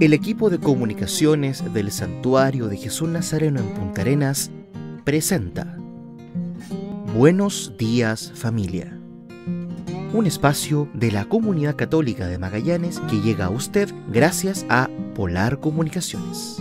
El equipo de comunicaciones del Santuario de Jesús Nazareno en Punta Arenas presenta Buenos Días, Familia, un espacio de la comunidad católica de Magallanes que llega a usted gracias a Polar Comunicaciones.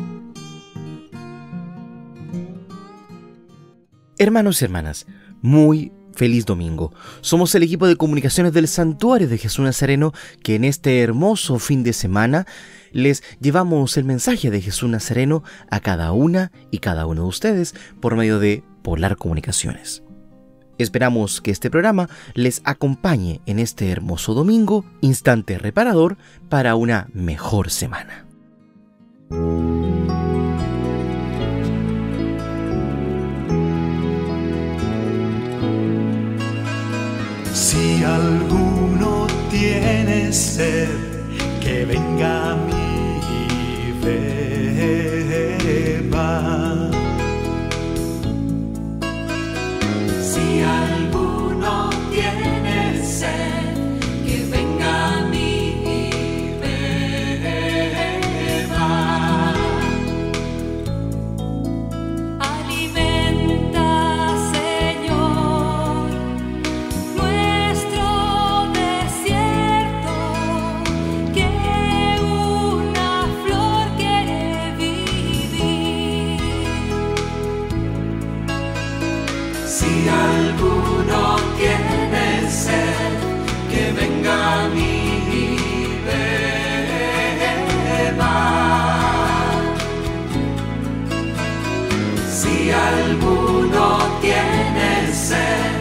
Hermanos y hermanas, muy feliz domingo. Somos el equipo de comunicaciones del Santuario de Jesús Nazareno que en este hermoso fin de semana les llevamos el mensaje de Jesús Nazareno a cada una y cada uno de ustedes por medio de Polar Comunicaciones. Esperamos que este programa les acompañe en este hermoso domingo, instante reparador para una mejor semana. Si alguno tiene sed, que venga a mí y beba. Si alguno tiene sed, que venga a mí y beba. Alimenta, Señor, nuestro desierto, que una flor quiere vivir. Si alguno tiene sed, que venga a mí y beba. Si alguno tiene sed,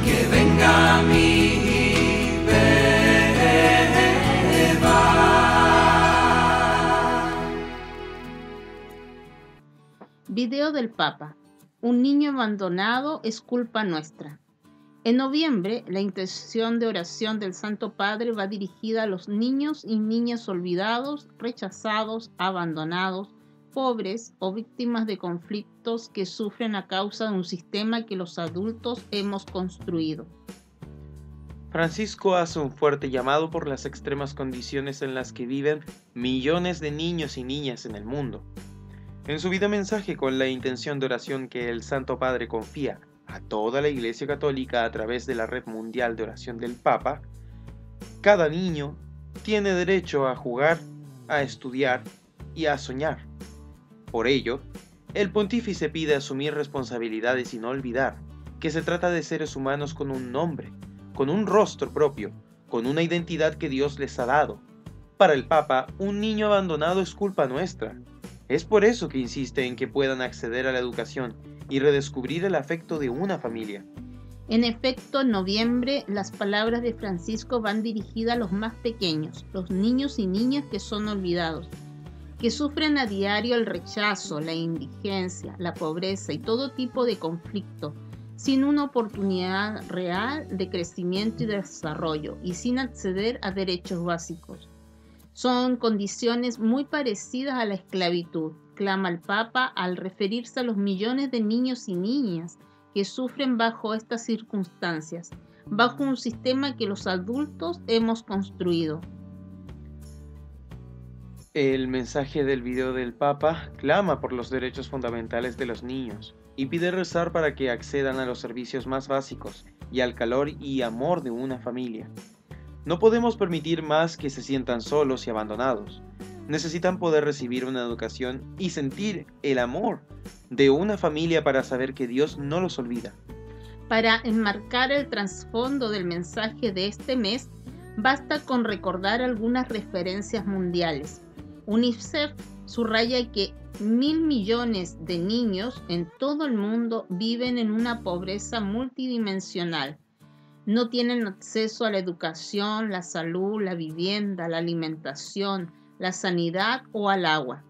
que venga a mí y beba. Video del Papa. Un niño abandonado es culpa nuestra. En noviembre, la intención de oración del Santo Padre va dirigida a los niños y niñas olvidados, rechazados, abandonados, pobres o víctimas de conflictos que sufren a causa de un sistema que los adultos hemos construido. Francisco hace un fuerte llamado por las extremas condiciones en las que viven millones de niños y niñas en el mundo. En su video mensaje con la intención de oración que el Santo Padre confía a toda la Iglesia Católica a través de la Red Mundial de Oración del Papa, cada niño tiene derecho a jugar, a estudiar y a soñar. Por ello, el pontífice pide asumir responsabilidades y no olvidar que se trata de seres humanos con un nombre, con un rostro propio, con una identidad que Dios les ha dado. Para el Papa, un niño abandonado es culpa nuestra. Es por eso que insiste en que puedan acceder a la educación y redescubrir el afecto de una familia. En efecto, en noviembre, las palabras de Francisco van dirigidas a los más pequeños, los niños y niñas que son olvidados, que sufren a diario el rechazo, la indigencia, la pobreza y todo tipo de conflicto, sin una oportunidad real de crecimiento y desarrollo y sin acceder a derechos básicos. Son condiciones muy parecidas a la esclavitud, clama el Papa al referirse a los millones de niños y niñas que sufren bajo estas circunstancias, bajo un sistema que los adultos hemos construido. El mensaje del video del Papa clama por los derechos fundamentales de los niños y pide rezar para que accedan a los servicios más básicos y al calor y amor de una familia. No podemos permitir más que se sientan solos y abandonados. Necesitan poder recibir una educación y sentir el amor de una familia para saber que Dios no los olvida. Para enmarcar el trasfondo del mensaje de este mes, basta con recordar algunas referencias mundiales. UNICEF subraya que 1.000 millones de niños en todo el mundo viven en una pobreza multidimensional. No tienen acceso a la educación, la salud, la vivienda, la alimentación, la sanidad o al agua.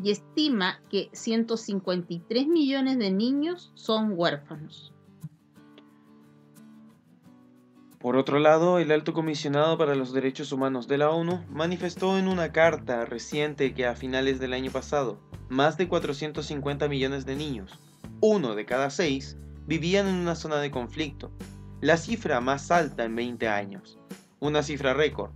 Y estima que 153 millones de niños son huérfanos. Por otro lado, el Alto Comisionado para los Derechos Humanos de la ONU manifestó en una carta reciente que a finales del año pasado, más de 450 millones de niños, 1 de cada 6, vivían en una zona de conflicto, la cifra más alta en 20 años, una cifra récord.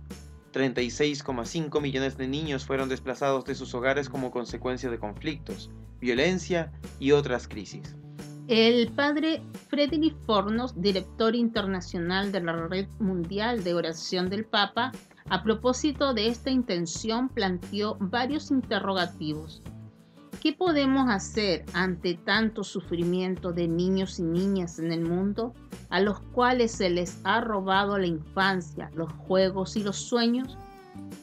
36,5 millones de niños fueron desplazados de sus hogares como consecuencia de conflictos, violencia y otras crisis. El padre Frederick Fornos, director internacional de la Red Mundial de Oración del Papa, a propósito de esta intención planteó varios interrogativos. ¿Qué podemos hacer ante tanto sufrimiento de niños y niñas en el mundo, a los cuales se les ha robado la infancia, los juegos y los sueños?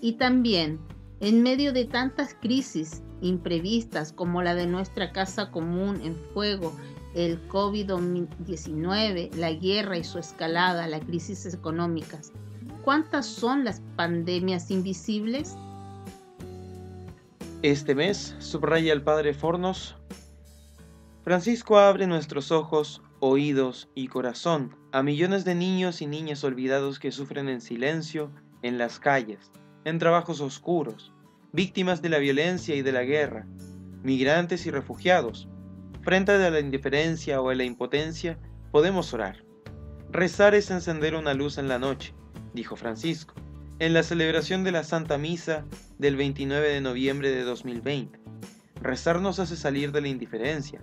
Y también, en medio de tantas crisis imprevistas como la de nuestra casa común en fuego, el COVID-19, la guerra y su escalada, las crisis económicas, ¿cuántas son las pandemias invisibles? Este mes, subraya el padre Fornos, Francisco abre nuestros ojos, oídos y corazón a millones de niños y niñas olvidados que sufren en silencio, en las calles, en trabajos oscuros, víctimas de la violencia y de la guerra, migrantes y refugiados. Frente a la indiferencia o a la impotencia, podemos orar. Rezar es encender una luz en la noche, dijo Francisco, en la celebración de la Santa Misa del 29 de noviembre de 2020. Rezar nos hace salir de la indiferencia.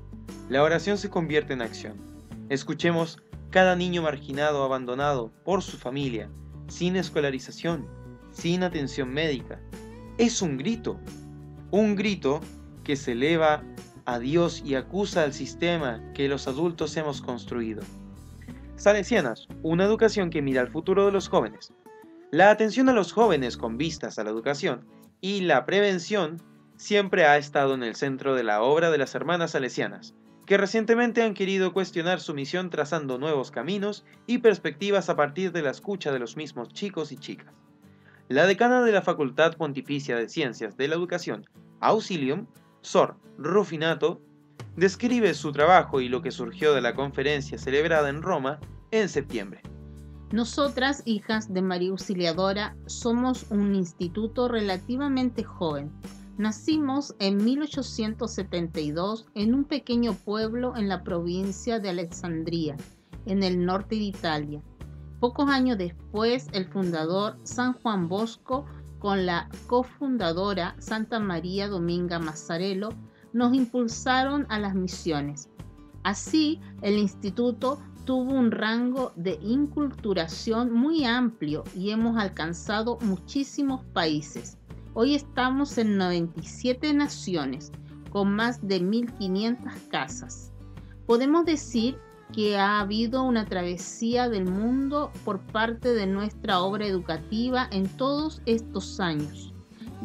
La oración se convierte en acción. Escuchemos cada niño marginado, abandonado por su familia, sin escolarización, sin atención médica. Es un grito que se eleva a Dios y acusa al sistema que los adultos hemos construido. Salesianas, una educación que mira al futuro de los jóvenes. La atención a los jóvenes con vistas a la educación y la prevención siempre ha estado en el centro de la obra de las hermanas salesianas, que recientemente han querido cuestionar su misión trazando nuevos caminos y perspectivas a partir de la escucha de los mismos chicos y chicas. La decana de la Facultad Pontificia de Ciencias de la Educación, Auxilium, Sor Rufinato, describe su trabajo y lo que surgió de la conferencia celebrada en Roma en septiembre. Nosotras, hijas de María Auxiliadora, somos un instituto relativamente joven. Nacimos en 1872 en un pequeño pueblo en la provincia de Alessandria, en el norte de Italia. Pocos años después, el fundador San Juan Bosco, con la cofundadora Santa María Dominga Mazzarello, nos impulsaron a las misiones. Así, el instituto tuvo un rango de inculturación muy amplio y hemos alcanzado muchísimos países. Hoy estamos en 97 naciones, con más de 1.500 casas. Podemos decir que ha habido una travesía del mundo por parte de nuestra obra educativa en todos estos años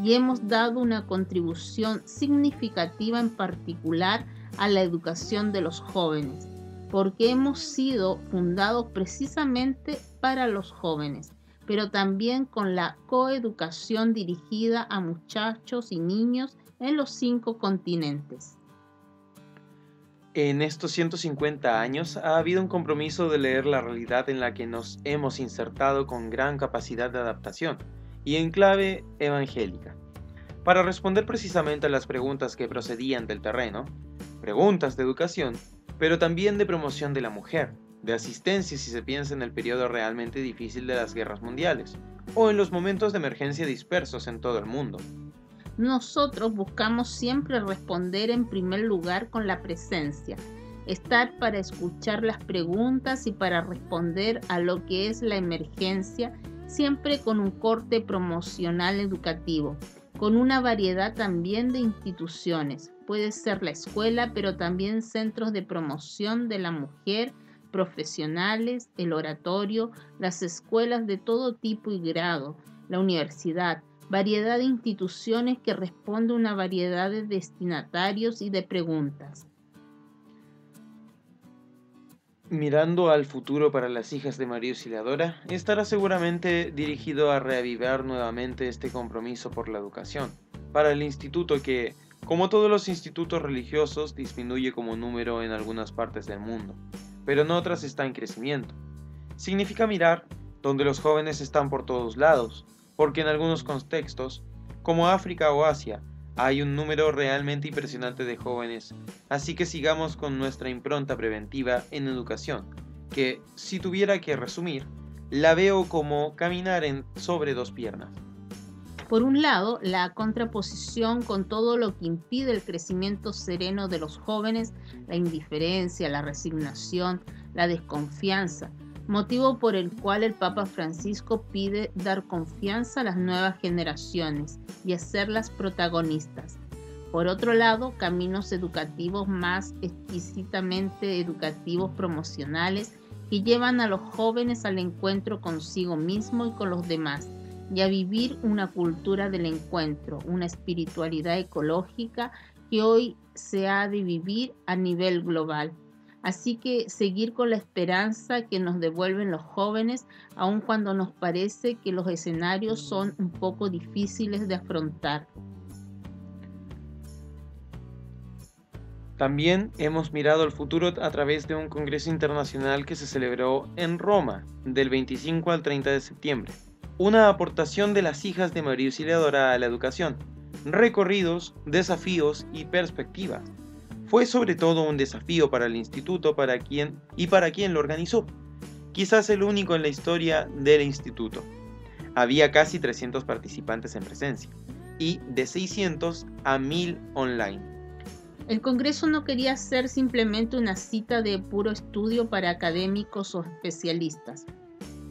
y hemos dado una contribución significativa en particular a la educación de los jóvenes, porque hemos sido fundados precisamente para los jóvenes, pero también con la coeducación dirigida a muchachos y niños en los 5 continentes. En estos 150 años ha habido un compromiso de leer la realidad en la que nos hemos insertado con gran capacidad de adaptación y en clave evangélica. Para responder precisamente a las preguntas que procedían del terreno, preguntas de educación, pero también de promoción de la mujer, de asistencia si se piensa en el periodo realmente difícil de las guerras mundiales, o en los momentos de emergencia dispersos en todo el mundo. Nosotros buscamos siempre responder en primer lugar con la presencia, estar para escuchar las preguntas y para responder a lo que es la emergencia, siempre con un corte promocional educativo, con una variedad también de instituciones. Puede ser la escuela, pero también centros de promoción de la mujer, profesionales, el oratorio, las escuelas de todo tipo y grado, la universidad, variedad de instituciones que responden a una variedad de destinatarios y de preguntas. Mirando al futuro para las hijas de María Auxiliadora, estará seguramente dirigido a reavivar nuevamente este compromiso por la educación, para el instituto que, como todos los institutos religiosos, disminuye como número en algunas partes del mundo, pero en otras está en crecimiento. Significa mirar donde los jóvenes están por todos lados, porque en algunos contextos, como África o Asia, hay un número realmente impresionante de jóvenes, así que sigamos con nuestra impronta preventiva en educación, que, si tuviera que resumir, la veo como caminar sobre 2 piernas, Por un lado, la contraposición con todo lo que impide el crecimiento sereno de los jóvenes, la indiferencia, la resignación, la desconfianza, motivo por el cual el Papa Francisco pide dar confianza a las nuevas generaciones y hacerlas protagonistas. Por otro lado, caminos educativos más exquisitamente educativos promocionales que llevan a los jóvenes al encuentro consigo mismo y con los demás, y a vivir una cultura del encuentro, una espiritualidad ecológica que hoy se ha de vivir a nivel global. Así que seguir con la esperanza que nos devuelven los jóvenes, aun cuando nos parece que los escenarios son un poco difíciles de afrontar. También hemos mirado al futuro a través de un congreso internacional que se celebró en Roma del 25 al 30 de septiembre. Una aportación de las hijas de María Auxiliadora a la educación, recorridos, desafíos y perspectivas. Fue sobre todo un desafío para el instituto para quien lo organizó, quizás el único en la historia del instituto. Había casi 300 participantes en presencia y de 600 a 1000 online. El Congreso no quería ser simplemente una cita de puro estudio para académicos o especialistas,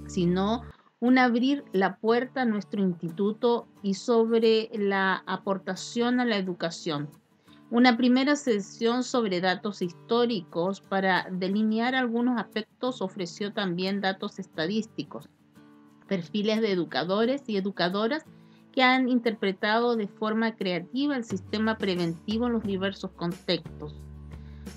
sino un abrir la puerta a nuestro instituto y sobre la aportación a la educación. Una primera sesión sobre datos históricos para delinear algunos aspectos ofreció también datos estadísticos, perfiles de educadores y educadoras que han interpretado de forma creativa el sistema preventivo en los diversos contextos.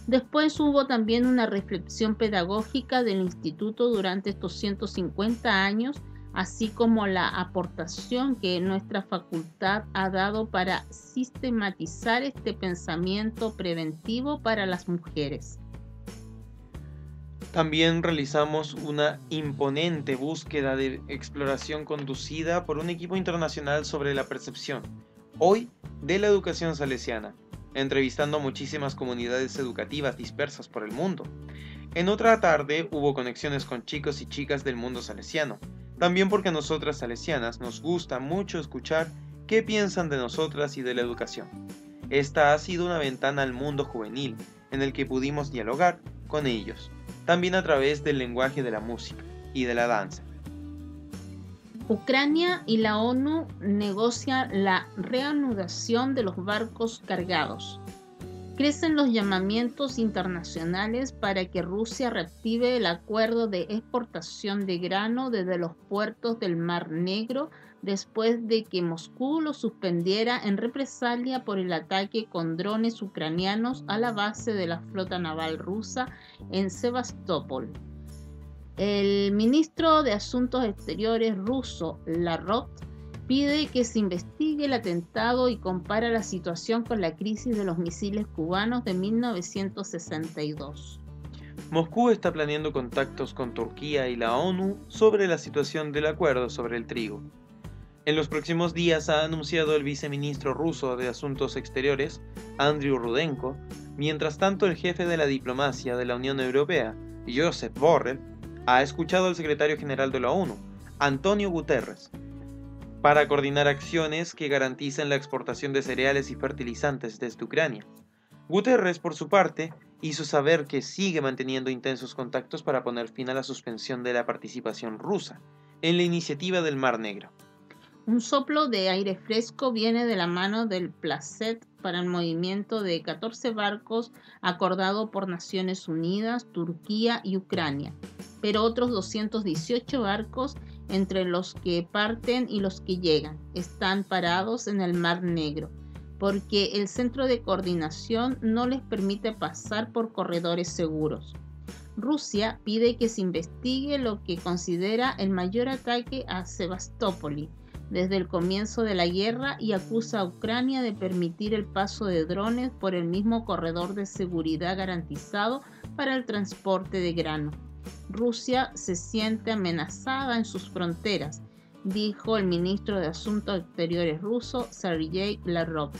Después hubo también una reflexión pedagógica del instituto durante estos 150 años, así como la aportación que nuestra facultad ha dado para sistematizar este pensamiento preventivo para las mujeres. También realizamos una imponente búsqueda de exploración conducida por un equipo internacional sobre la percepción, hoy, de la educación salesiana, entrevistando a muchísimas comunidades educativas dispersas por el mundo. En otra tarde hubo conexiones con chicos y chicas del mundo salesiano, también porque a nosotras salesianas nos gusta mucho escuchar qué piensan de nosotras y de la educación. Esta ha sido una ventana al mundo juvenil, en el que pudimos dialogar con ellos, también a través del lenguaje de la música y de la danza. Ucrania y la ONU negocian la reanudación de los barcos cargados. Crecen los llamamientos internacionales para que Rusia reactive el acuerdo de exportación de grano desde los puertos del Mar Negro después de que Moscú lo suspendiera en represalia por el ataque con drones ucranianos a la base de la flota naval rusa en Sebastopol. El ministro de Asuntos Exteriores ruso, Lavrov, pide que se investigue el atentado y compara la situación con la crisis de los misiles cubanos de 1962. Moscú está planeando contactos con Turquía y la ONU sobre la situación del acuerdo sobre el trigo. En los próximos días ha anunciado el viceministro ruso de Asuntos Exteriores, Andriy Rudenko. Mientras tanto, el jefe de la diplomacia de la Unión Europea, Josep Borrell, ha escuchado al secretario general de la ONU, Antonio Guterres, para coordinar acciones que garanticen la exportación de cereales y fertilizantes desde Ucrania. Guterres, por su parte, hizo saber que sigue manteniendo intensos contactos para poner fin a la suspensión de la participación rusa en la iniciativa del Mar Negro. Un soplo de aire fresco viene de la mano del Placet para el movimiento de 14 barcos acordado por Naciones Unidas, Turquía y Ucrania, pero otros 218 barcos, entre los que parten y los que llegan, están parados en el Mar Negro, porque el Centro de Coordinación no les permite pasar por corredores seguros. Rusia pide que se investigue lo que considera el mayor ataque a Sebastopol desde el comienzo de la guerra y acusa a Ucrania de permitir el paso de drones por el mismo corredor de seguridad garantizado para el transporte de grano. Rusia se siente amenazada en sus fronteras, dijo el ministro de Asuntos Exteriores ruso, Sergei Lavrov.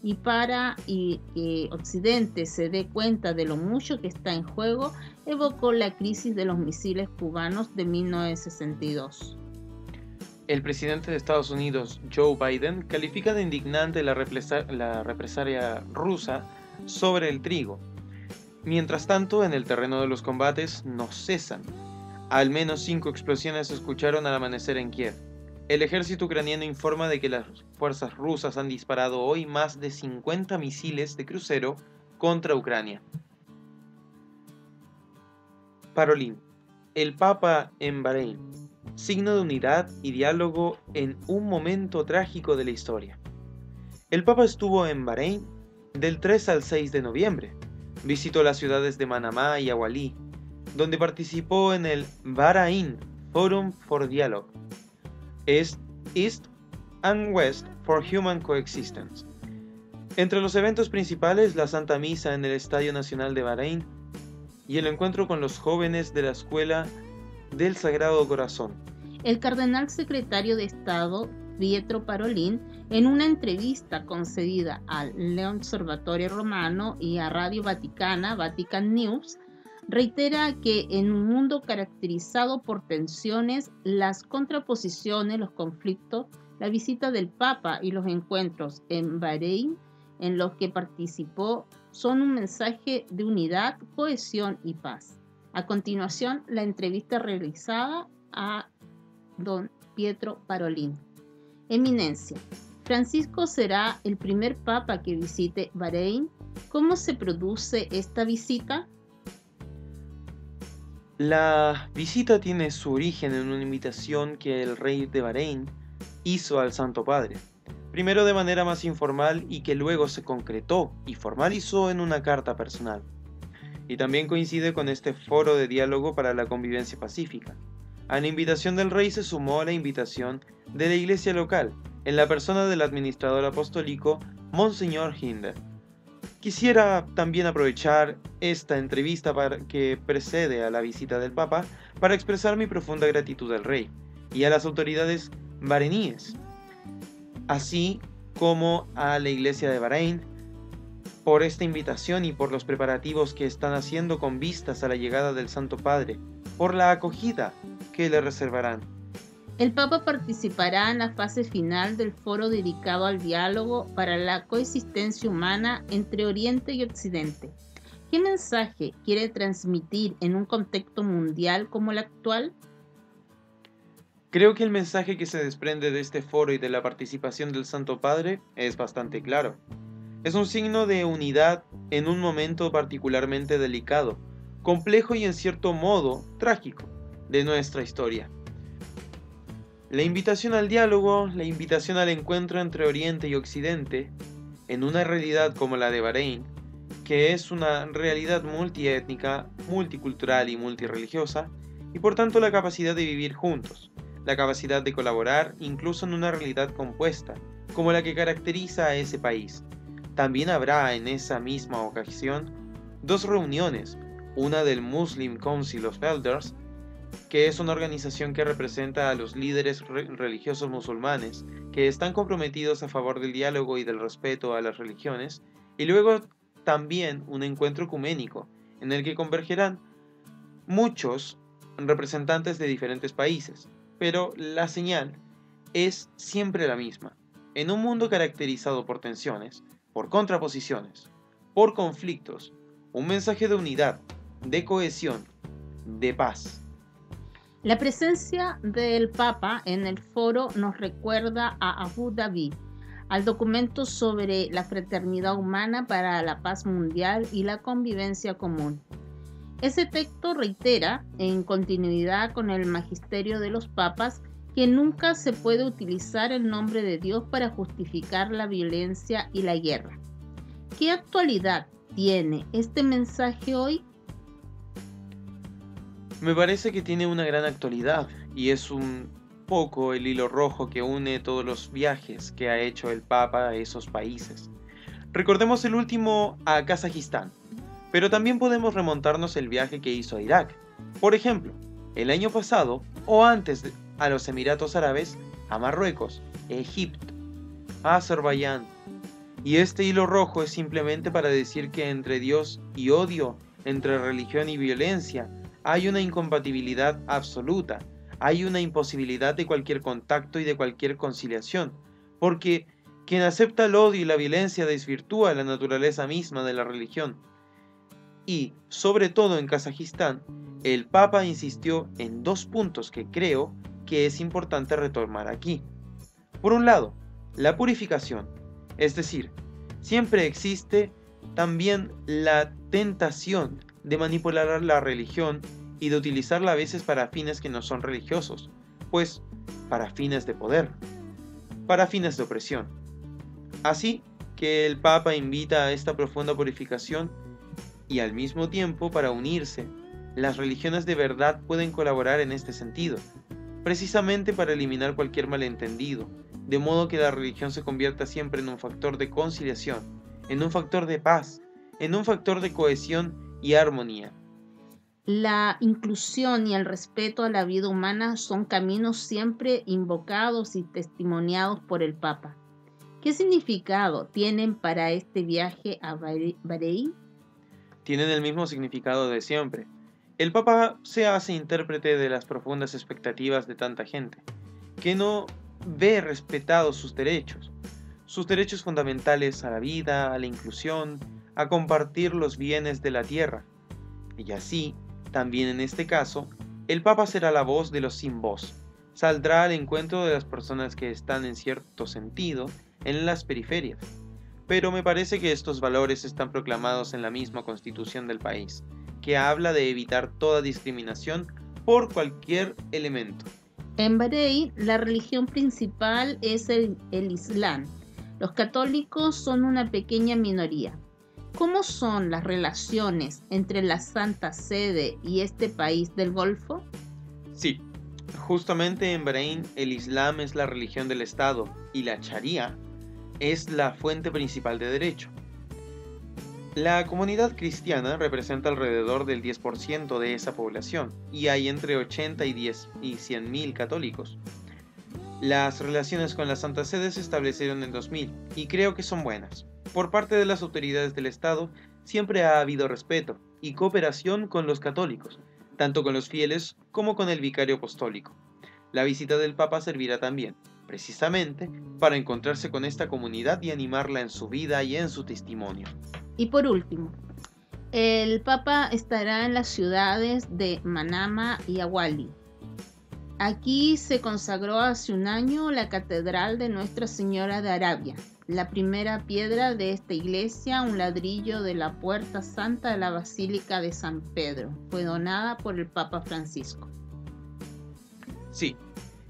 Y para que Occidente se dé cuenta de lo mucho que está en juego, evocó la crisis de los misiles cubanos de 1962. El presidente de Estados Unidos, Joe Biden, califica de indignante la represalia rusa sobre el trigo. Mientras tanto, en el terreno de los combates no cesan. Al menos 5 explosiones se escucharon al amanecer en Kiev. El ejército ucraniano informa de que las fuerzas rusas han disparado hoy más de 50 misiles de crucero contra Ucrania. Parolín, el Papa en Bahrein, signo de unidad y diálogo en un momento trágico de la historia. El Papa estuvo en Bahrein del 3 al 6 de noviembre. Visitó las ciudades de Manamá y Awalí, donde participó en el Bahrain Forum for Dialogue, East and West for Human Coexistence. Entre los eventos principales, la Santa Misa en el Estadio Nacional de Bahrein y el encuentro con los jóvenes de la Escuela del Sagrado Corazón. El cardenal secretario de Estado, Pietro Parolin, en una entrevista concedida al L'Osservatore Romano y a Radio Vaticana, Vatican News, reitera que en un mundo caracterizado por tensiones, las contraposiciones, los conflictos, la visita del Papa y los encuentros en Bahrein en los que participó son un mensaje de unidad, cohesión y paz. A continuación, la entrevista realizada a don Pietro Parolin. Eminencia, ¿Francisco será el primer Papa que visite Bahrein? ¿Cómo se produce esta visita? La visita tiene su origen en una invitación que el rey de Bahrein hizo al Santo Padre, primero de manera más informal y que luego se concretó y formalizó en una carta personal. Y también coincide con este foro de diálogo para la convivencia pacífica. A la invitación del rey se sumó la invitación de la iglesia local, en la persona del administrador apostólico Monseñor Hinder. Quisiera también aprovechar esta entrevista que precede a la visita del Papa para expresar mi profunda gratitud al rey y a las autoridades bahreníes, así como a la iglesia de Bahrein, por esta invitación y por los preparativos que están haciendo con vistas a la llegada del Santo Padre, por la acogida que le reservarán. El Papa participará en la fase final del foro dedicado al diálogo para la coexistencia humana entre Oriente y Occidente. ¿Qué mensaje quiere transmitir en un contexto mundial como el actual? Creo que el mensaje que se desprende de este foro y de la participación del Santo Padre es bastante claro. Es un signo de unidad en un momento particularmente delicado, complejo y en cierto modo trágico de nuestra historia. La invitación al diálogo, la invitación al encuentro entre Oriente y Occidente, en una realidad como la de Bahrein, que es una realidad multiétnica, multicultural y multirreligiosa, y por tanto la capacidad de vivir juntos, la capacidad de colaborar incluso en una realidad compuesta, como la que caracteriza a ese país. También habrá en esa misma ocasión 2 reuniones, una del Muslim Council of Elders, que es una organización que representa a los líderes religiosos musulmanes que están comprometidos a favor del diálogo y del respeto a las religiones, y luego también un encuentro ecuménico en el que convergerán muchos representantes de diferentes países, pero la señal es siempre la misma. En un mundo caracterizado por tensiones, por contraposiciones, por conflictos, un mensaje de unidad, de cohesión, de paz. La presencia del Papa en el foro nos recuerda a Abu Dhabi, al documento sobre la fraternidad humana para la paz mundial y la convivencia común. Ese texto reitera, en continuidad con el magisterio de los papas, que nunca se puede utilizar el nombre de Dios para justificar la violencia y la guerra. ¿Qué actualidad tiene este mensaje hoy? Me parece que tiene una gran actualidad y es un poco el hilo rojo que une todos los viajes que ha hecho el Papa a esos países. Recordemos el último a Kazajistán, pero también podemos remontarnos el viaje que hizo a Irak. Por ejemplo, el año pasado o antes a los Emiratos Árabes, a Marruecos, Egipto, a Azerbaiyán. Y este hilo rojo es simplemente para decir que entre Dios y odio, entre religión y violencia, hay una incompatibilidad absoluta. hay una imposibilidad de cualquier contacto y de cualquier conciliación, porque quien acepta el odio y la violencia desvirtúa la naturaleza misma de la religión. Y, sobre todo en Kazajistán, el Papa insistió en 2 puntos que creo que es importante retomar aquí. Por un lado, la purificación, es decir, siempre existe también la tentación de manipular la religión y de utilizarla a veces para fines que no son religiosos, pues para fines de poder, para fines de opresión. Así que el Papa invita a esta profunda purificación y al mismo tiempo, para unirse, las religiones de verdad pueden colaborar en este sentido, precisamente para eliminar cualquier malentendido, de modo que la religión se convierta siempre en un factor de conciliación, en un factor de paz, en un factor de cohesión y armonía. La inclusión y el respeto a la vida humana son caminos siempre invocados y testimoniados por el Papa. ¿Qué significado tienen para este viaje a Bahrein? Tienen el mismo significado de siempre. El Papa se hace intérprete de las profundas expectativas de tanta gente, que no ve respetados sus derechos fundamentales a la vida, a la inclusión, a compartir los bienes de la tierra. Y así, también en este caso, el Papa será la voz de los sin voz, saldrá al encuentro de las personas que están en cierto sentido en las periferias. Pero me parece que estos valores están proclamados en la misma constitución del país, que habla de evitar toda discriminación por cualquier elemento. En Bahrein, la religión principal es el Islam. Los católicos son una pequeña minoría. ¿Cómo son las relaciones entre la Santa Sede y este país del Golfo? Sí, justamente en Bahrein el Islam es la religión del Estado y la Sharia es la fuente principal de derecho. La comunidad cristiana representa alrededor del 10% de esa población y hay entre 80 y 100.000 católicos. Las relaciones con la Santa Sede se establecieron en 2000 y creo que son buenas. Por parte de las autoridades del Estado siempre ha habido respeto y cooperación con los católicos, tanto con los fieles como con el vicario apostólico. La visita del Papa servirá también, precisamente, para encontrarse con esta comunidad y animarla en su vida y en su testimonio. Y por último, el Papa estará en las ciudades de Manama y Awali. Aquí se consagró hace un año la Catedral de Nuestra Señora de Arabia. La primera piedra de esta iglesia, un ladrillo de la Puerta Santa de la Basílica de San Pedro, fue donada por el Papa Francisco. Sí,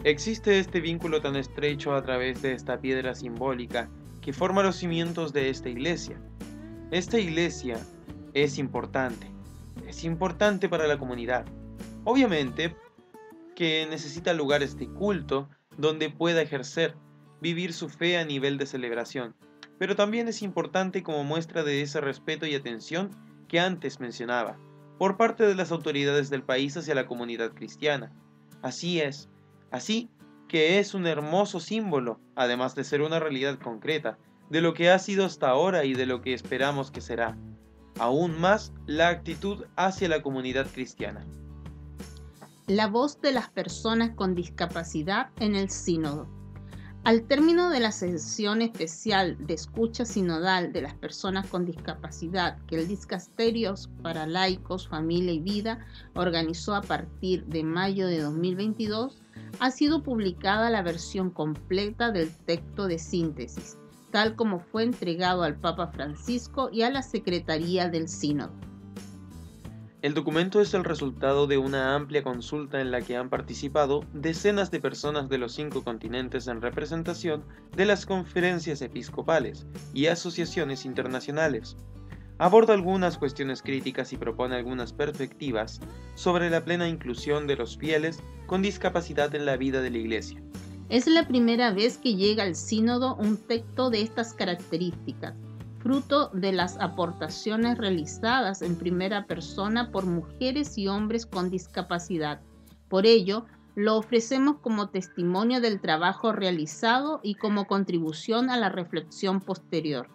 existe este vínculo tan estrecho a través de esta piedra simbólica que forma los cimientos de esta iglesia. Esta iglesia es importante para la comunidad. Obviamente que necesita lugares de culto donde pueda ejercer, vivir su fe a nivel de celebración, pero también es importante como muestra de ese respeto y atención que antes mencionaba, por parte de las autoridades del país hacia la comunidad cristiana. Así que es un hermoso símbolo, además de ser una realidad concreta, de lo que ha sido hasta ahora y de lo que esperamos que será. Aún más, la actitud hacia la comunidad cristiana. La voz de las personas con discapacidad en el sínodo. Al término de la sesión especial de escucha sinodal de las personas con discapacidad que el Dicasterio para Laicos, Familia y Vida organizó a partir de mayo de 2022, ha sido publicada la versión completa del texto de síntesis, tal como fue entregado al Papa Francisco y a la Secretaría del Sínodo. El documento es el resultado de una amplia consulta en la que han participado decenas de personas de los 5 continentes en representación de las conferencias episcopales y asociaciones internacionales. Aborda algunas cuestiones críticas y propone algunas perspectivas sobre la plena inclusión de los fieles con discapacidad en la vida de la Iglesia. Es la primera vez que llega al sínodo un texto de estas características, fruto de las aportaciones realizadas en primera persona por mujeres y hombres con discapacidad. Por ello, lo ofrecemos como testimonio del trabajo realizado y como contribución a la reflexión posterior.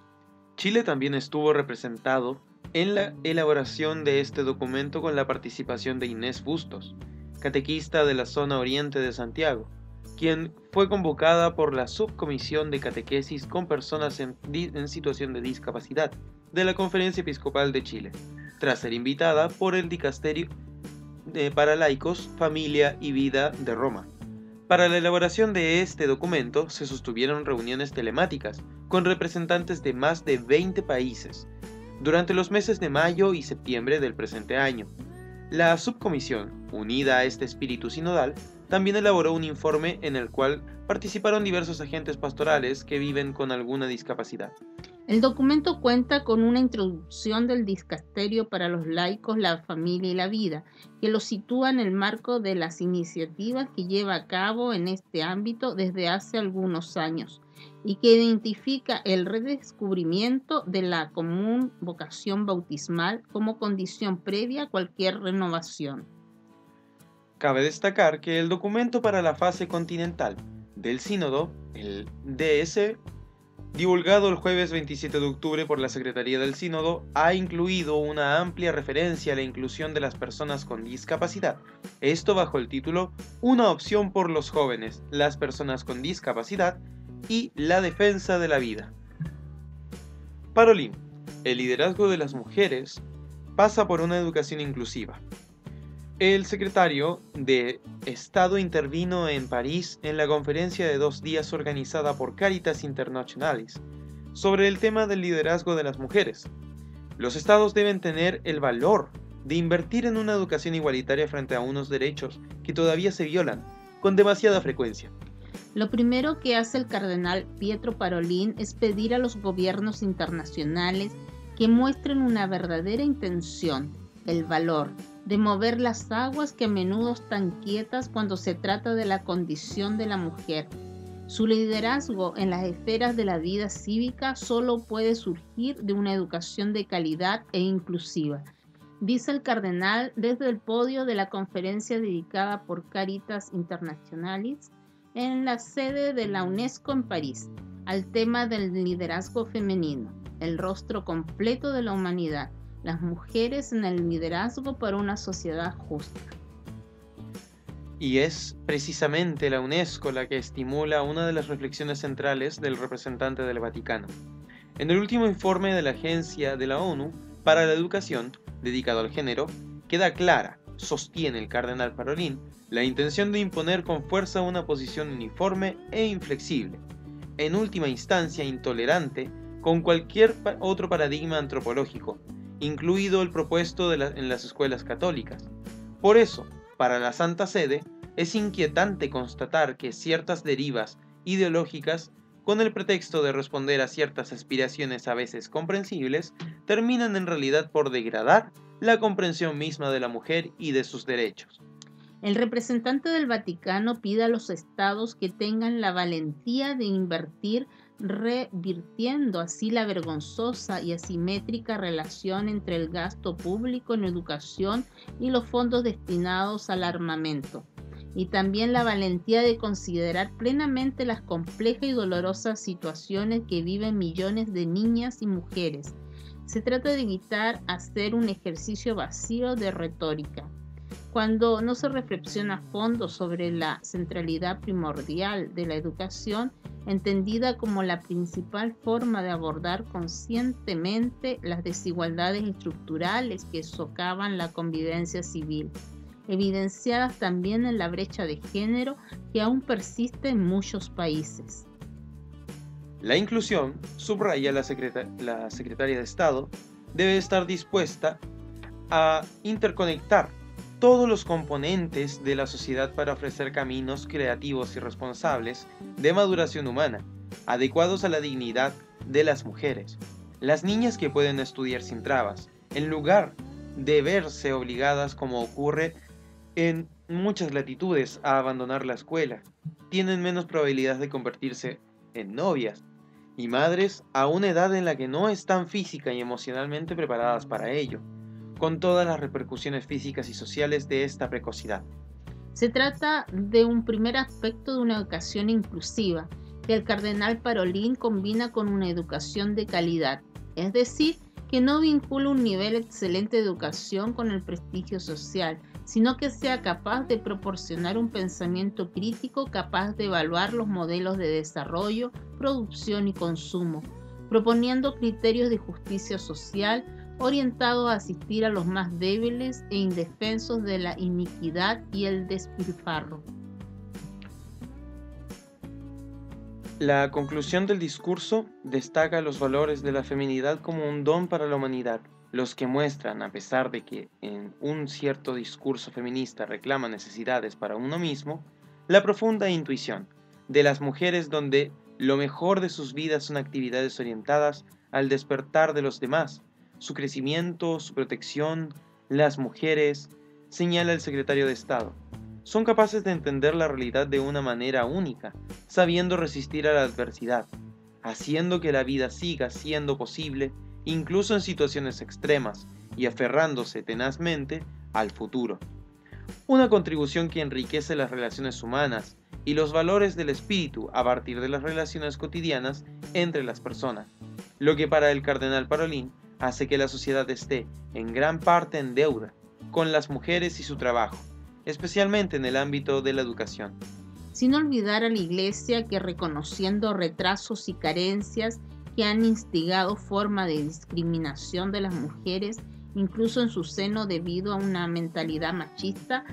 Chile también estuvo representado en la elaboración de este documento con la participación de Inés Bustos. catequista de la zona oriente de Santiago, quien fue convocada por la Subcomisión de Catequesis con Personas en Situación de Discapacidad de la Conferencia Episcopal de Chile, tras ser invitada por el Dicasterio para Laicos, Familia y Vida de Roma. Para la elaboración de este documento se sostuvieron reuniones telemáticas con representantes de más de 20 países durante los meses de mayo y septiembre del presente año. La subcomisión, unida a este espíritu sinodal, también elaboró un informe en el cual participaron diversos agentes pastorales que viven con alguna discapacidad. El documento cuenta con una introducción del Dicasterio para los Laicos, la Familia y la Vida, que lo sitúa en el marco de las iniciativas que lleva a cabo en este ámbito desde hace algunos años y que identifica el redescubrimiento de la común vocación bautismal como condición previa a cualquier renovación. Cabe destacar que el documento para la fase continental del Sínodo, el DS, divulgado el jueves 27 de octubre por la Secretaría del Sínodo, ha incluido una amplia referencia a la inclusión de las personas con discapacidad. Esto bajo el título Una opción por los jóvenes, las personas con discapacidad y la defensa de la vida. Parolin, el liderazgo de las mujeres pasa por una educación inclusiva. El secretario de Estado intervino en París en la conferencia de 2 días organizada por Caritas Internationalis sobre el tema del liderazgo de las mujeres. Los estados deben tener el valor de invertir en una educación igualitaria frente a unos derechos que todavía se violan con demasiada frecuencia. Lo primero que hace el cardenal Pietro Parolin es pedir a los gobiernos internacionales que muestren una verdadera intención, el valor de mover las aguas que a menudo están quietas cuando se trata de la condición de la mujer. Su liderazgo en las esferas de la vida cívica solo puede surgir de una educación de calidad e inclusiva, dice el cardenal desde el podio de la conferencia dedicada por Caritas Internationalis en la sede de la UNESCO en París, al tema del liderazgo femenino, el rostro completo de la humanidad, las mujeres en el liderazgo para una sociedad justa. Y es precisamente la UNESCO la que estimula una de las reflexiones centrales del representante del Vaticano. En el último informe de la Agencia de la ONU para la Educación, dedicado al género, queda clara, sostiene el cardenal Parolin, la intención de imponer con fuerza una posición uniforme e inflexible, en última instancia intolerante con cualquier otro paradigma antropológico, incluido el propuesto en las escuelas católicas. Por eso, para la Santa Sede, es inquietante constatar que ciertas derivas ideológicas, con el pretexto de responder a ciertas aspiraciones a veces comprensibles, terminan en realidad por degradar la comprensión misma de la mujer y de sus derechos. El representante del Vaticano pide a los estados que tengan la valentía de invertir, revirtiendo así la vergonzosa y asimétrica relación entre el gasto público en educación y los fondos destinados al armamento, y también la valentía de considerar plenamente las complejas y dolorosas situaciones que viven millones de niñas y mujeres. Se trata de evitar hacer un ejercicio vacío de retórica, cuando no se reflexiona a fondo sobre la centralidad primordial de la educación, entendida como la principal forma de abordar conscientemente las desigualdades estructurales que socavan la convivencia civil, evidenciadas también en la brecha de género que aún persiste en muchos países. La inclusión, subraya la secretaria de Estado, debe estar dispuesta a interconectar todos los componentes de la sociedad para ofrecer caminos creativos y responsables de maduración humana, adecuados a la dignidad de las mujeres. Las niñas que pueden estudiar sin trabas, en lugar de verse obligadas, como ocurre en muchas latitudes, a abandonar la escuela, tienen menos probabilidad de convertirse en novias y madres a una edad en la que no están física y emocionalmente preparadas para ello, con todas las repercusiones físicas y sociales de esta precocidad. Se trata de un primer aspecto de una educación inclusiva, que el cardenal Parolin combina con una educación de calidad, es decir, que no vincula un nivel excelente de educación con el prestigio social, sino que sea capaz de proporcionar un pensamiento crítico capaz de evaluar los modelos de desarrollo, producción y consumo, proponiendo criterios de justicia social orientados a asistir a los más débiles e indefensos de la iniquidad y el despilfarro. La conclusión del discurso destaca los valores de la feminidad como un don para la humanidad, los que muestran, a pesar de que en un cierto discurso feminista reclama necesidades para uno mismo, la profunda intuición de las mujeres donde lo mejor de sus vidas son actividades orientadas al despertar de los demás, su crecimiento, su protección. Las mujeres, señala el secretario de Estado, son capaces de entender la realidad de una manera única, sabiendo resistir a la adversidad, haciendo que la vida siga siendo posible incluso en situaciones extremas y aferrándose tenazmente al futuro. Una contribución que enriquece las relaciones humanas y los valores del espíritu a partir de las relaciones cotidianas entre las personas, lo que para el cardenal Parolin hace que la sociedad esté en gran parte en deuda con las mujeres y su trabajo, especialmente en el ámbito de la educación. Sin olvidar a la Iglesia que, reconociendo retrasos y carencias que han instigado forma de discriminación de las mujeres, incluso en su seno debido a una mentalidad machista,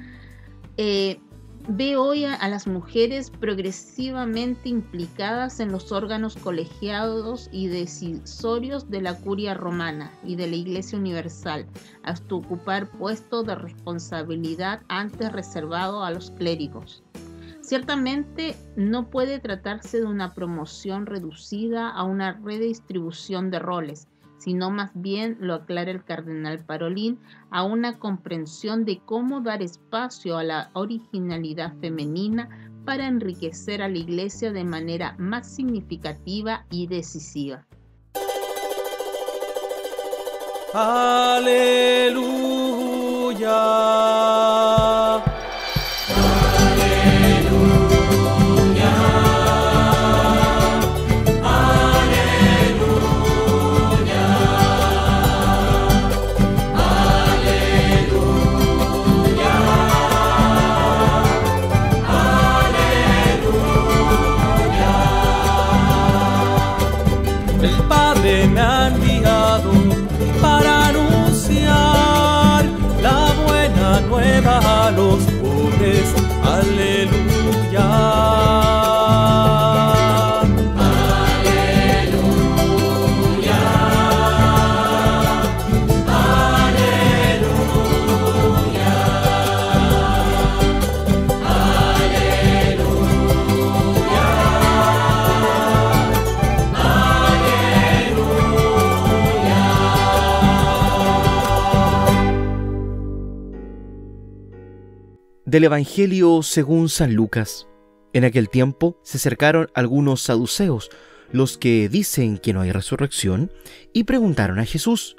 ve hoy a las mujeres progresivamente implicadas en los órganos colegiados y decisorios de la Curia Romana y de la Iglesia Universal, hasta ocupar puestos de responsabilidad antes reservados a los clérigos. Ciertamente no puede tratarse de una promoción reducida a una redistribución de roles, sino más bien, lo aclara el cardenal Parolin, a una comprensión de cómo dar espacio a la originalidad femenina para enriquecer a la Iglesia de manera más significativa y decisiva. Aleluya. Me ha enviado para anunciar la buena nueva a los pobres. Aleluya. Aleluya. Aleluya. Del Evangelio según San Lucas. En aquel tiempo se acercaron algunos saduceos, los que dicen que no hay resurrección, y preguntaron a Jesús: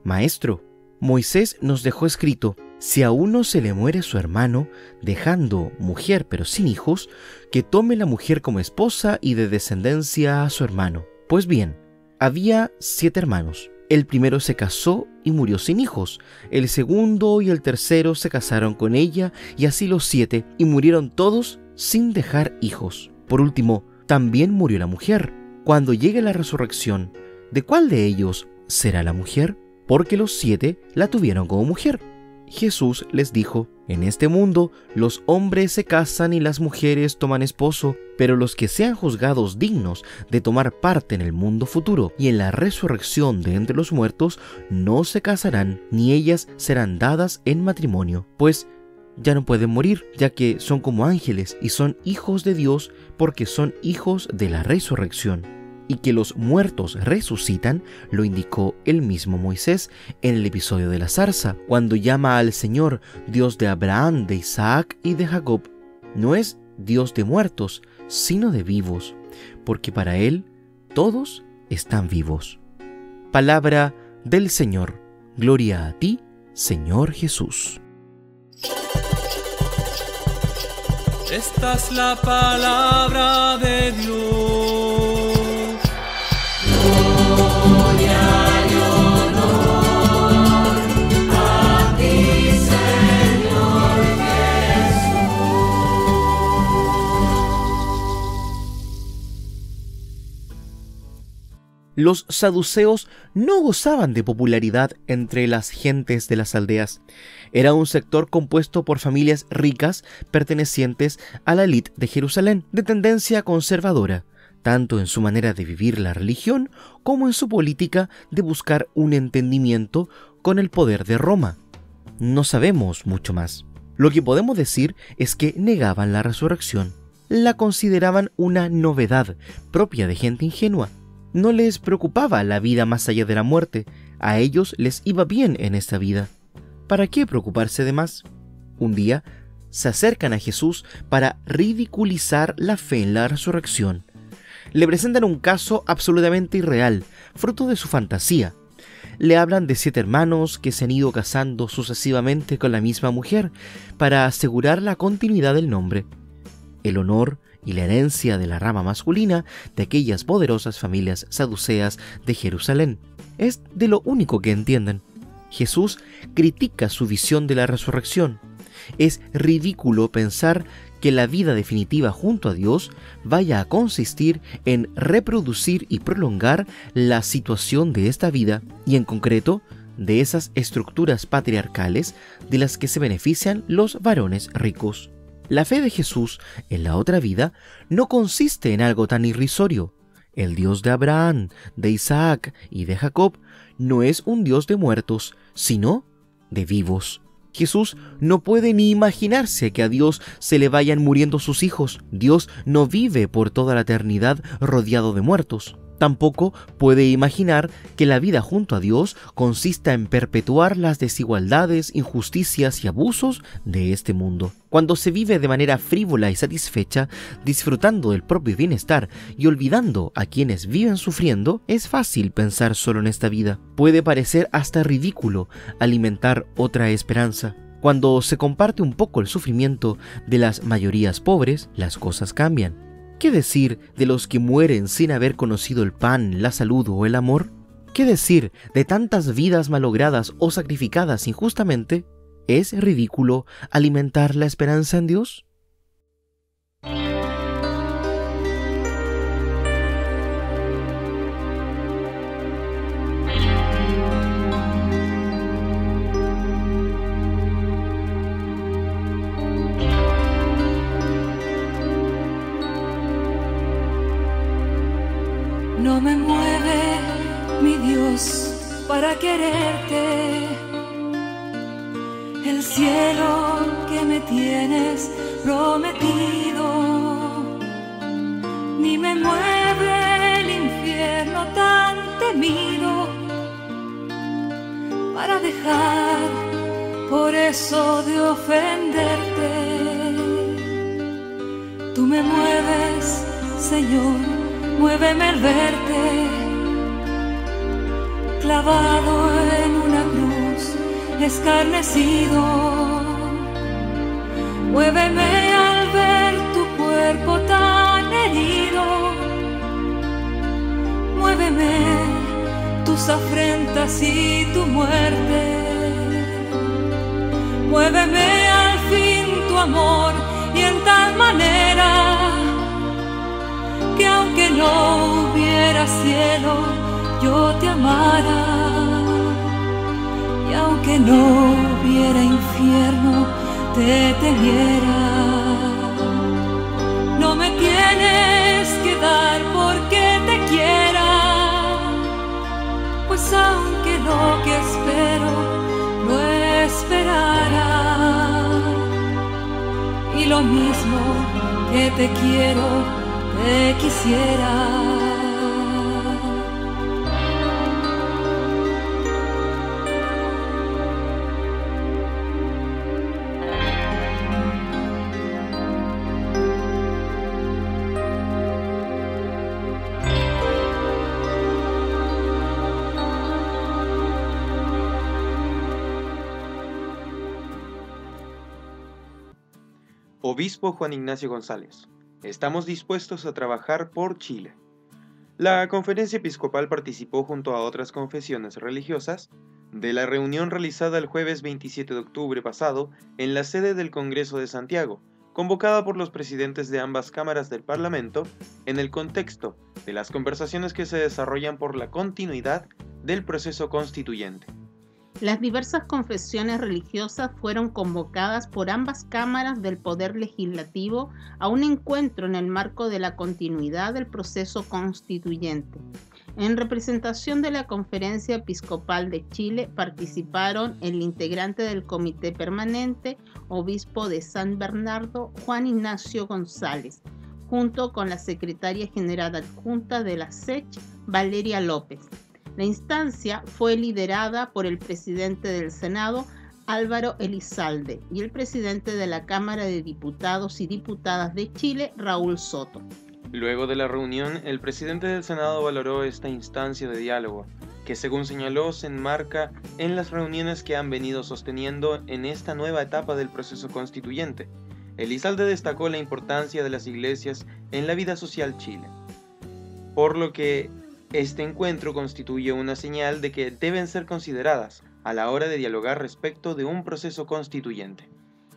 Maestro, Moisés nos dejó escrito, si a uno se le muere su hermano, dejando mujer pero sin hijos, que tome la mujer como esposa y de descendencia a su hermano. Pues bien, había 7 hermanos. El primero se casó y murió sin hijos. El segundo y el tercero se casaron con ella, y así los 7, y murieron todos sin dejar hijos. Por último, también murió la mujer. Cuando llegue la resurrección, ¿de cuál de ellos será la mujer? Porque los 7 la tuvieron como mujer. Jesús les dijo: en este mundo los hombres se casan y las mujeres toman esposo, pero los que sean juzgados dignos de tomar parte en el mundo futuro y en la resurrección de entre los muertos no se casarán, ni ellas serán dadas en matrimonio, pues ya no pueden morir, ya que son como ángeles y son hijos de Dios, porque son hijos de la resurrección. Y que los muertos resucitan lo indicó el mismo Moisés en el episodio de la zarza, cuando llama al Señor Dios de Abraham, de Isaac y de Jacob. No es Dios de muertos, sino de vivos, porque para Él todos están vivos. Palabra del Señor. Gloria a ti, Señor Jesús. Esta es la palabra de Dios. Gloria y honor a ti, Señor. Los saduceos no gozaban de popularidad entre las gentes de las aldeas. Era un sector compuesto por familias ricas pertenecientes a la élite de Jerusalén, de tendencia conservadora, tanto en su manera de vivir la religión como en su política de buscar un entendimiento con el poder de Roma. No sabemos mucho más. Lo que podemos decir es que negaban la resurrección. La consideraban una novedad propia de gente ingenua. No les preocupaba la vida más allá de la muerte. A ellos les iba bien en esta vida. ¿Para qué preocuparse de más? Un día se acercan a Jesús para ridiculizar la fe en la resurrección. Le presentan un caso absolutamente irreal, fruto de su fantasía. Le hablan de 7 hermanos que se han ido casando sucesivamente con la misma mujer para asegurar la continuidad del nombre, el honor y la herencia de la rama masculina de aquellas poderosas familias saduceas de Jerusalén. Es de lo único que entienden. Jesús critica su visión de la resurrección. Es ridículo pensar que la vida definitiva junto a Dios vaya a consistir en reproducir y prolongar la situación de esta vida y en concreto de esas estructuras patriarcales de las que se benefician los varones ricos. La fe de Jesús en la otra vida no consiste en algo tan irrisorio. El Dios de Abraham, de Isaac y de Jacob no es un Dios de muertos, sino de vivos. Jesús no puede ni imaginarse que a Dios se le vayan muriendo sus hijos. Dios no vive por toda la eternidad rodeado de muertos. Tampoco puede imaginar que la vida junto a Dios consista en perpetuar las desigualdades, injusticias y abusos de este mundo. Cuando se vive de manera frívola y satisfecha, disfrutando del propio bienestar y olvidando a quienes viven sufriendo, es fácil pensar solo en esta vida. Puede parecer hasta ridículo alimentar otra esperanza. Cuando se comparte un poco el sufrimiento de las mayorías pobres, las cosas cambian. ¿Qué decir de los que mueren sin haber conocido el pan, la salud o el amor? ¿Qué decir de tantas vidas malogradas o sacrificadas injustamente? ¿Es ridículo alimentar la esperanza en Dios? No me mueve, mi Dios, para quererte. El cielo que me tienes prometido, ni me mueve el infierno tan temido para dejar por eso de ofenderte. Tú me mueves, Señor, muéveme el verte clavado en una cruz, escarnecido. Muéveme al ver tu cuerpo tan herido. Muéveme tus afrentas y tu muerte. Muéveme al fin tu amor y en tal manera que aunque no hubiera cielo, yo te amara. Y aunque no hubiera infierno, te temiera. No me tienes que dar porque te quiera, pues aunque lo que espero no esperara. Y lo mismo que te quiero, te quisiera. Obispo Juan Ignacio González. Estamos dispuestos a trabajar por Chile. La Conferencia Episcopal participó junto a otras confesiones religiosas de la reunión realizada el jueves 27 de octubre pasado en la sede del Congreso de Santiago, convocada por los presidentes de ambas cámaras del Parlamento en el contexto de las conversaciones que se desarrollan por la continuidad del proceso constituyente. Las diversas confesiones religiosas fueron convocadas por ambas cámaras del Poder Legislativo a un encuentro en el marco de la continuidad del proceso constituyente. En representación de la Conferencia Episcopal de Chile participaron el integrante del Comité Permanente, obispo de San Bernardo, Juan Ignacio González, junto con la secretaria general adjunta de la SECH, Valeria López. La instancia fue liderada por el presidente del Senado, Álvaro Elizalde, y el presidente de la Cámara de Diputados y Diputadas de Chile, Raúl Soto. Luego de la reunión, el presidente del Senado valoró esta instancia de diálogo, que según señaló se enmarca en las reuniones que han venido sosteniendo en esta nueva etapa del proceso constituyente. Elizalde destacó la importancia de las iglesias en la vida social chile, por lo que este encuentro constituye una señal de que deben ser consideradas a la hora de dialogar respecto de un proceso constituyente.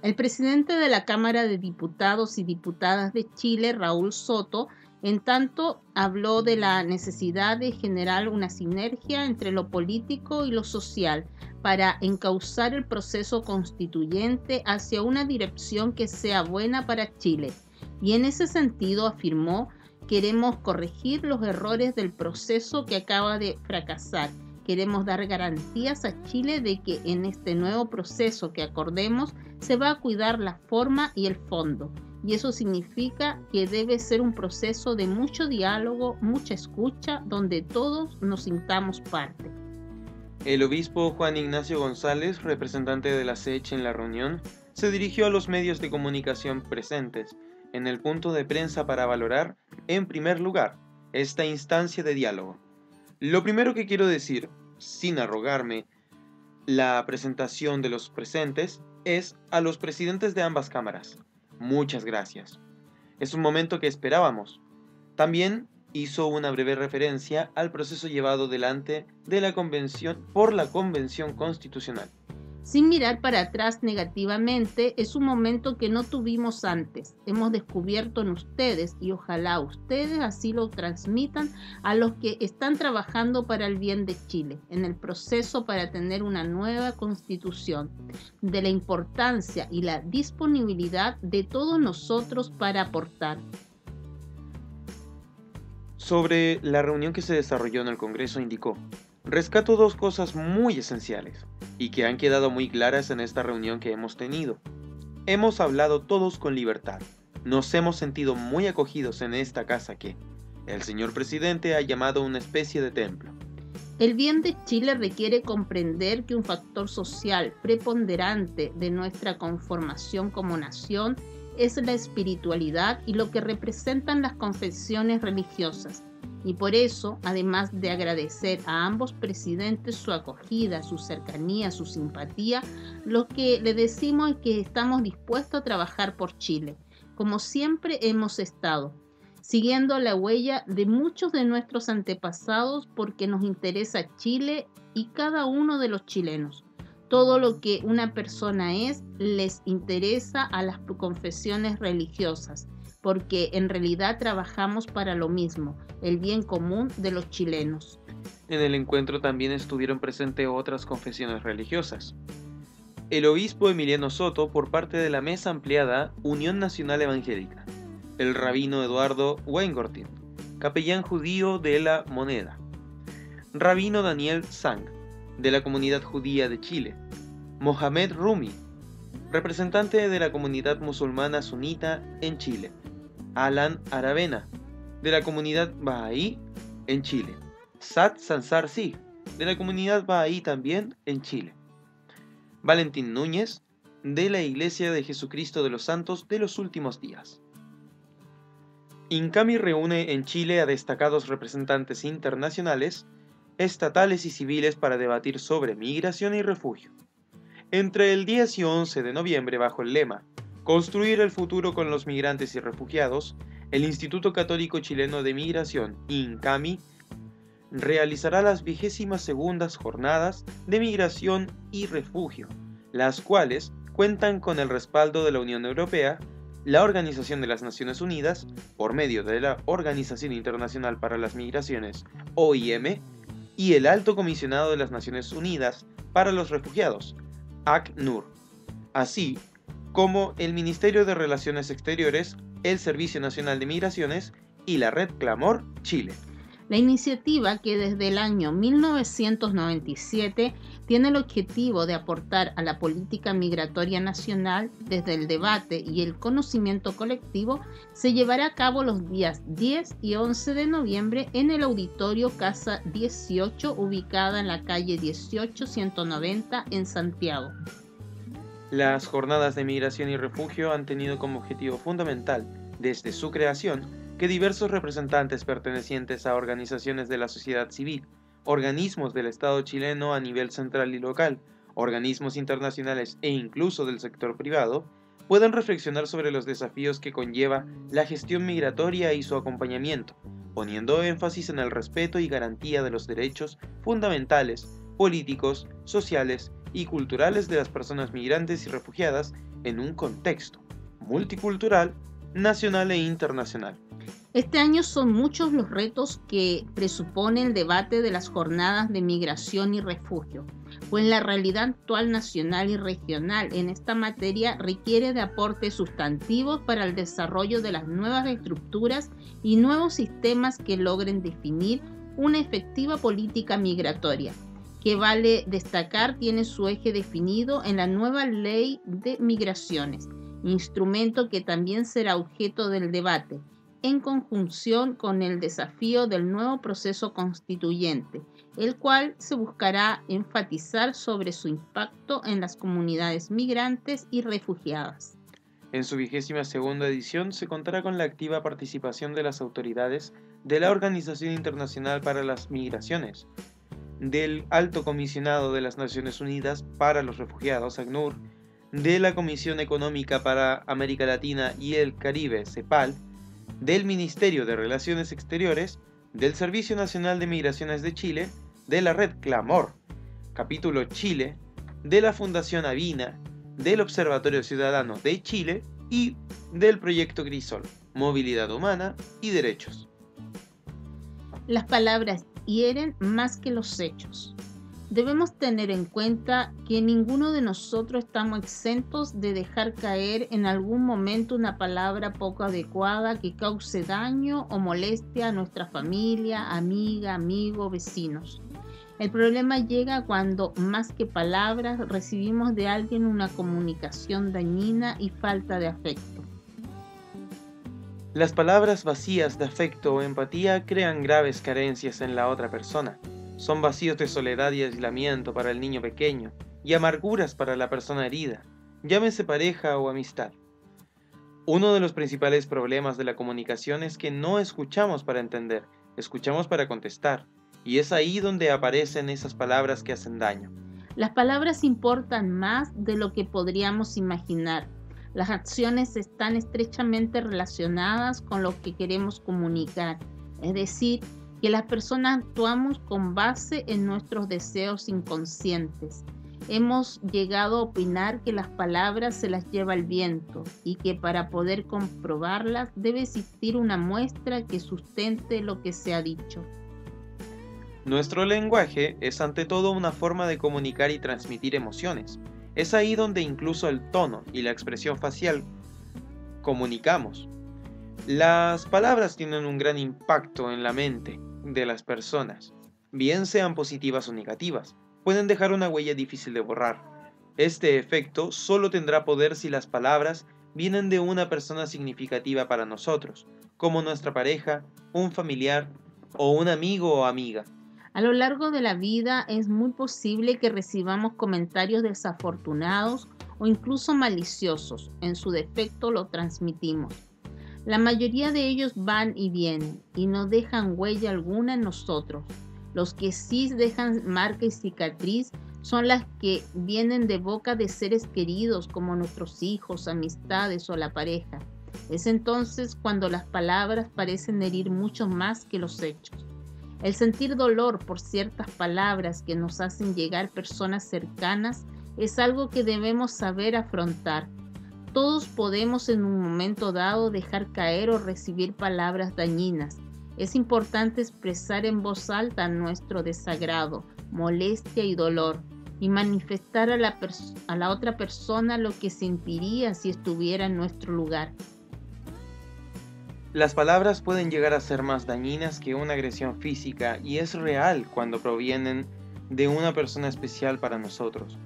El presidente de la Cámara de Diputados y Diputadas de Chile, Raúl Soto, en tanto habló de la necesidad de generar una sinergia entre lo político y lo social para encauzar el proceso constituyente hacia una dirección que sea buena para Chile. Y en ese sentido afirmó: queremos corregir los errores del proceso que acaba de fracasar. Queremos dar garantías a Chile de que en este nuevo proceso que acordemos se va a cuidar la forma y el fondo. Y eso significa que debe ser un proceso de mucho diálogo, mucha escucha, donde todos nos sintamos parte. El obispo Juan Ignacio González, representante de la SECH en la reunión, se dirigió a los medios de comunicación presentes en el punto de prensa para valorar, en primer lugar, esta instancia de diálogo. Lo primero que quiero decir, sin arrogarme la presentación de los presentes, es a los presidentes de ambas cámaras. Muchas gracias. Es un momento que esperábamos. También hizo una breve referencia al proceso llevado delante de la convención por la Convención Constitucional. Sin mirar para atrás negativamente, es un momento que no tuvimos antes. Hemos descubierto en ustedes y ojalá ustedes así lo transmitan a los que están trabajando para el bien de Chile, en el proceso para tener una nueva constitución, de la importancia y la disponibilidad de todos nosotros para aportar. Sobre la reunión que se desarrolló en el Congreso indicó: rescato dos cosas muy esenciales y que han quedado muy claras en esta reunión que hemos tenido. Hemos hablado todos con libertad. Nos hemos sentido muy acogidos en esta casa que el señor presidente ha llamado una especie de templo. El bien de Chile requiere comprender que un factor social preponderante de nuestra conformación como nación es la espiritualidad y lo que representan las confesiones religiosas. Y por eso, además de agradecer a ambos presidentes su acogida, su cercanía, su simpatía, lo que le decimos es que estamos dispuestos a trabajar por Chile, como siempre hemos estado, siguiendo la huella de muchos de nuestros antepasados porque nos interesa Chile y cada uno de los chilenos. Todo lo que una persona es les interesa a las confesiones religiosas, porque en realidad trabajamos para lo mismo, el bien común de los chilenos. En el encuentro también estuvieron presentes otras confesiones religiosas. El obispo Emiliano Soto por parte de la mesa ampliada Unión Nacional Evangélica, el rabino Eduardo Weingarten, capellán judío de La Moneda, rabino Daniel Sang, de la comunidad judía de Chile, Mohamed Rumi, representante de la comunidad musulmana sunita en Chile, Alan Aravena, de la comunidad Bahá'í en Chile, Sat Sansar Sig, de la comunidad Bahá'í también en Chile, Valentín Núñez, de la Iglesia de Jesucristo de los Santos de los Últimos Días. INCAMI reúne en Chile a destacados representantes internacionales, estatales y civiles para debatir sobre migración y refugio. Entre el 10 y 11 de noviembre, bajo el lema Construir el futuro con los migrantes y refugiados, el Instituto Católico Chileno de Migración, INCAMI, realizará las 22ª jornadas de migración y refugio, las cuales cuentan con el respaldo de la Unión Europea, la Organización de las Naciones Unidas, por medio de la Organización Internacional para las Migraciones, OIM, y el Alto Comisionado de las Naciones Unidas para los Refugiados, ACNUR, así como el Ministerio de Relaciones Exteriores, el Servicio Nacional de Migraciones y la Red Clamor Chile. La iniciativa, que desde el año 1997 tiene el objetivo de aportar a la política migratoria nacional desde el debate y el conocimiento colectivo, se llevará a cabo los días 10 y 11 de noviembre en el Auditorio Casa 18, ubicada en la calle 18-190 en Santiago. Las jornadas de migración y refugio han tenido como objetivo fundamental, desde su creación, que diversos representantes pertenecientes a organizaciones de la sociedad civil, organismos del Estado chileno a nivel central y local, organismos internacionales e incluso del sector privado, puedan reflexionar sobre los desafíos que conlleva la gestión migratoria y su acompañamiento, poniendo énfasis en el respeto y garantía de los derechos fundamentales, políticos, sociales y culturales de las personas migrantes y refugiadas en un contexto multicultural, nacional e internacional. Este año son muchos los retos que presupone el debate de las jornadas de migración y refugio, pues la realidad actual nacional y regional en esta materia requiere de aportes sustantivos para el desarrollo de las nuevas estructuras y nuevos sistemas que logren definir una efectiva política migratoria, que vale destacar tiene su eje definido en la nueva Ley de Migraciones, instrumento que también será objeto del debate, en conjunción con el desafío del nuevo proceso constituyente, el cual se buscará enfatizar sobre su impacto en las comunidades migrantes y refugiadas. En su 22ª edición se contará con la activa participación de las autoridades de la Organización Internacional para las Migraciones, del Alto Comisionado de las Naciones Unidas para los Refugiados, ACNUR, de la Comisión Económica para América Latina y el Caribe, CEPAL, del Ministerio de Relaciones Exteriores, del Servicio Nacional de Migraciones de Chile, de la Red Clamor, Capítulo Chile, de la Fundación Avina, del Observatorio Ciudadano de Chile y del Proyecto Crisol, Movilidad Humana y Derechos. Las palabras hieren más que los hechos. Debemos tener en cuenta que ninguno de nosotros estamos exentos de dejar caer en algún momento una palabra poco adecuada que cause daño o molestia a nuestra familia, amiga, amigo, vecinos. El problema llega cuando, más que palabras, recibimos de alguien una comunicación dañina y falta de afecto. Las palabras vacías de afecto o empatía crean graves carencias en la otra persona. Son vacíos de soledad y aislamiento para el niño pequeño y amarguras para la persona herida, llámese pareja o amistad. Uno de los principales problemas de la comunicación es que no escuchamos para entender, escuchamos para contestar, y es ahí donde aparecen esas palabras que hacen daño. Las palabras importan más de lo que podríamos imaginar. Las acciones están estrechamente relacionadas con lo que queremos comunicar, es decir, que las personas actuamos con base en nuestros deseos inconscientes. Hemos llegado a opinar que las palabras se las lleva el viento y que para poder comprobarlas debe existir una muestra que sustente lo que se ha dicho. Nuestro lenguaje es ante todo una forma de comunicar y transmitir emociones. Es ahí donde incluso el tono y la expresión facial comunicamos. Las palabras tienen un gran impacto en la mente de las personas, bien sean positivas o negativas. Pueden dejar una huella difícil de borrar. Este efecto solo tendrá poder si las palabras vienen de una persona significativa para nosotros, como nuestra pareja, un familiar o un amigo o amiga. A lo largo de la vida es muy posible que recibamos comentarios desafortunados o incluso maliciosos. En su defecto lo transmitimos. La mayoría de ellos van y vienen y no dejan huella alguna en nosotros. Los que sí dejan marca y cicatriz son las que vienen de boca de seres queridos como nuestros hijos, amistades o la pareja. Es entonces cuando las palabras parecen herir mucho más que los hechos. El sentir dolor por ciertas palabras que nos hacen llegar personas cercanas es algo que debemos saber afrontar. todos podemos en un momento dado dejar caer o recibir palabras dañinas. Es importante expresar en voz alta nuestro desagrado, molestia y dolor, y manifestar a la otra persona lo que sentiría si estuviera en nuestro lugar. Las palabras pueden llegar a ser más dañinas que una agresión física, y es real cuando provienen de una persona especial para nosotros.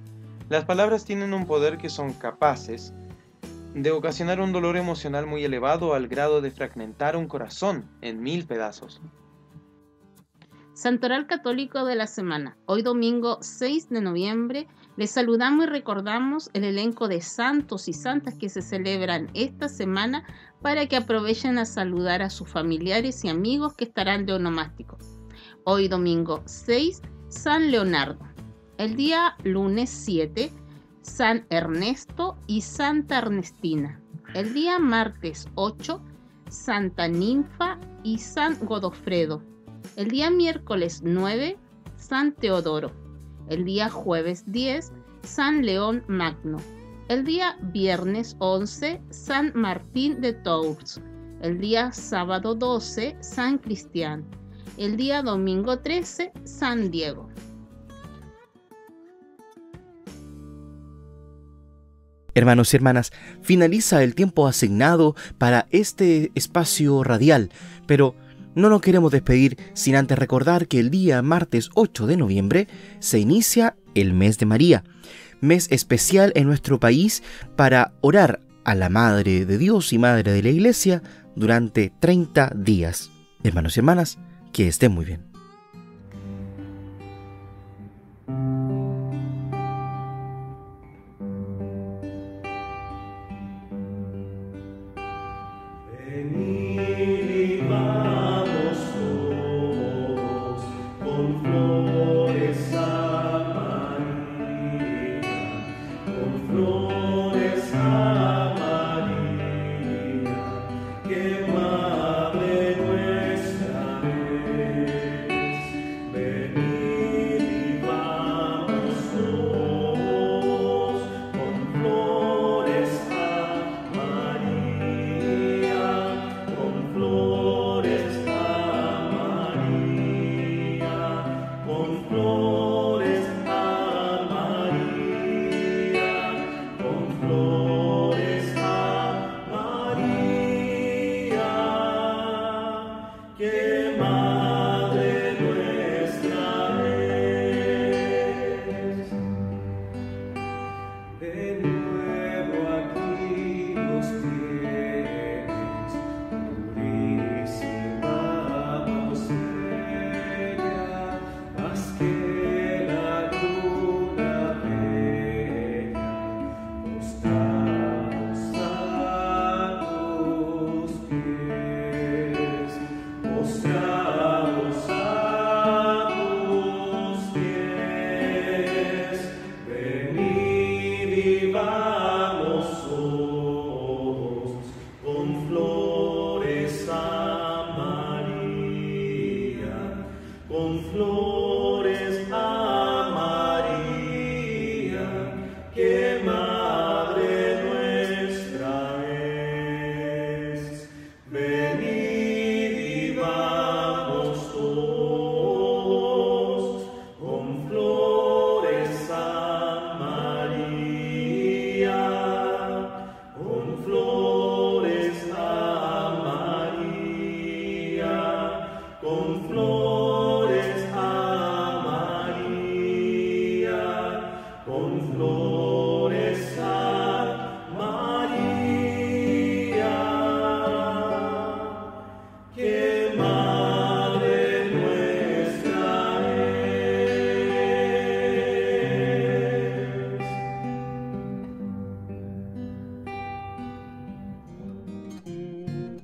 Las palabras tienen un poder que son capaces de ocasionar un dolor emocional muy elevado al grado de fragmentar un corazón en 1000 pedazos. Santoral Católico de la Semana. Hoy domingo 6 de noviembre les saludamos y recordamos el elenco de santos y santas que se celebran esta semana para que aprovechen a saludar a sus familiares y amigos que estarán de onomástico. Hoy domingo 6, San Leonardo. El día lunes 7, San Ernesto y Santa Ernestina. El día martes 8, Santa Ninfa y San Godofredo. El día miércoles 9, San Teodoro. El día jueves 10, San León Magno. El día viernes 11, San Martín de Tours. El día sábado 12, San Cristián. El día domingo 13, San Diego. Hermanos y hermanas, finaliza el tiempo asignado para este espacio radial, pero no nos queremos despedir sin antes recordar que el día martes 8 de noviembre se inicia el mes de María, mes especial en nuestro país para orar a la Madre de Dios y Madre de la Iglesia durante 30 días. Hermanos y hermanas, que estén muy bien.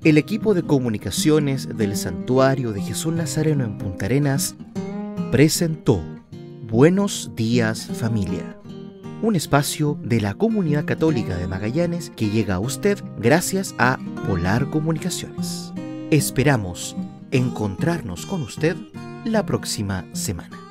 El equipo de comunicaciones del Santuario de Jesús Nazareno en Punta Arenas presentó Buenos Días Familia, un espacio de la Comunidad Católica de Magallanes que llega a usted gracias a Polar Comunicaciones. Esperamos encontrarnos con usted la próxima semana.